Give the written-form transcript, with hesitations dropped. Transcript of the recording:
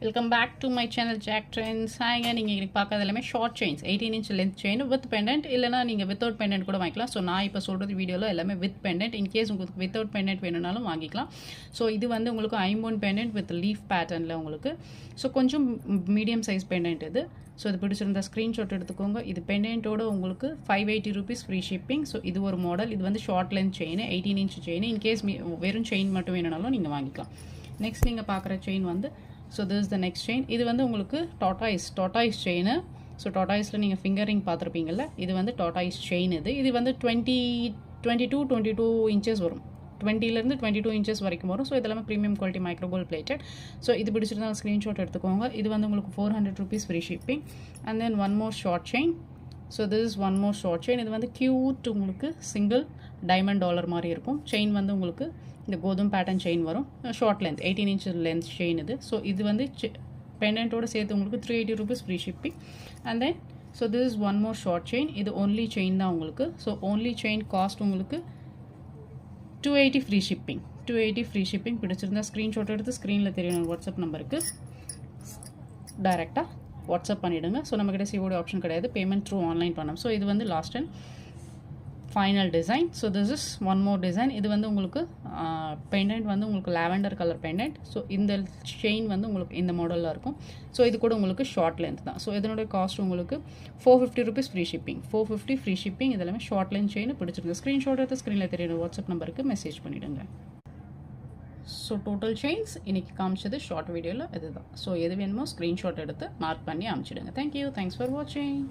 Welcome back to my channel Jack Trends. ஹாய்ங்க, நீங்கள் இன்றைக்கி பார்க்கறது எல்லாமே short chains 18 inch length chain with pendant, இல்லைனா நீங்கள் வித்தவுட் பெண்டன்ட் கூட வாங்கிக்கலாம். ஸோ நான் இப்போ சொல்கிறது வீடியோவில் எல்லாமே வித் பெண்டன்ட். இன்கேஸ் உங்களுக்கு வித்தவுட் பெண்டன்ட் வேணும்னாலும் வாங்கிக்கலாம். ஸோ இது வந்து உங்களுக்கு ஐம்பொன் பெண்டன்ட் வித் லீஃப் பேட்டர்னில் உங்களுக்கு. ஸோ கொஞ்சம் மீடியம் சைஸ் பெண்டன்ட் இது. ஸோ இது பிடிச்சிருந்தா ஸ்க்ரீன்ஷாட் எடுத்துக்கோங்க. இது பெண்டன்ட்டோட உங்களுக்கு 580 rupees ஃப்ரீ ஷிப்பிங். ஸோ இது ஒரு மாடல். இது வந்து short length chain 18 inch chain. In case வெறும் செயின் மட்டும் வேணும்னாலும் நீங்கள் வாங்கிக்கலாம். நெக்ஸ்ட் நீங்கள் பார்க்குற செயின் வந்து, so this is the next chain. இது வந்து உங்களுக்கு டாட்டாய்ஸ் செயின். ஸோ டாட்டாய்ஸில் நீங்கள் ஃபிங்கரிங் பார்த்துருப்பீங்கள்ல, இது வந்து டாட்டாய்ஸ் செயின். இது வந்து 22 inches வரும். 20லேருந்து 22 inches வரைக்கும் வரும். ஸோ இதெல்லாமே ப்ரீமியம் குவாலிட்டி மைக்ரோகோல்ட் பிளேட்டட். ஸோ இது பிடிச்சிருந்தாலும் ஸ்க்ரீன்ஷாட் எடுத்துக்கோங்க. இது வந்து உங்களுக்கு 400 rupees free shipping. And then one more short chain. So this is one more short chain. இது வந்து கியூட் உங்களுக்கு சிங்கிள் டைமண்ட் டாலர் மாதிரி இருக்கும். செயின் வந்து உங்களுக்கு இந்த கோதும் பேட்டர்ன் செயின் வரும். Short length 18 inch length chain இது. ஸோ இது வந்து பெண்டன்ட்டோட சேர்த்து உங்களுக்கு 380 rupees free shipping. And then so this is one more short chain. இது ஓன்லி செயின் தான் உங்களுக்கு. ஸோ ஓன்லி செயின் காஸ்ட் உங்களுக்கு 280 ஃப்ரீ ஷிப்பிங். 280 free shipping. பிடிச்சிருந்தா ஸ்க்ரீன்ஷாட் எடுத்து ஸ்க்ரீனில் தெரியும் வாட்ஸ்அப் நம்பருக்கு டைரெக்டாக வாட்ஸ்அப் பண்ணிவிடுங்க. ஸோ நம்மக்கிட்ட சிஓடி ஆப்ஷன் கிடையாது, பேமெண்ட் த்ரூ ஆன்லைன் பண்ணோம். ஸோ இது வந்து last and final design. So this is one more design. இது வந்து உங்களுக்கு பெண்டன்ட் வந்து உங்களுக்கு லாவெண்டர் கலர் பெண்டன்ட். ஸோ இந்த செயின் வந்து உங்களுக்கு இந்த மாடலில் இருக்கும். ஸோ இது கூட உங்களுக்கு ஷார்ட் லென்த் தான். ஸோ இதனுடைய காஸ்ட் உங்களுக்கு 450 rupees free shipping. 450 free shipping. இதெல்லாமே ஷார்ட் லென்த் செயின். பிடிச்சிருக்கு ஸ்க்ரீன்ஷாட் எடுத்து ஸ்க்ரீனில் தெரியும் வாட்ஸ்அப் நம்பருக்கு மெசேஜ் பண்ணிவிடுங்க. ஸோ டோட்டல் செயின்ஸ் இன்றைக்கி காமிச்சது ஷார்ட் வீடியோவில் இதுதான். ஸோ எது வேணுமோ ஸ்க்ரீன்ஷாட் எடுத்து மார்க் பண்ணி அனுப்பிச்சிடுங்க. தேங்க்யூ. தேங்க்ஸ் ஃபார் வாட்சிங்.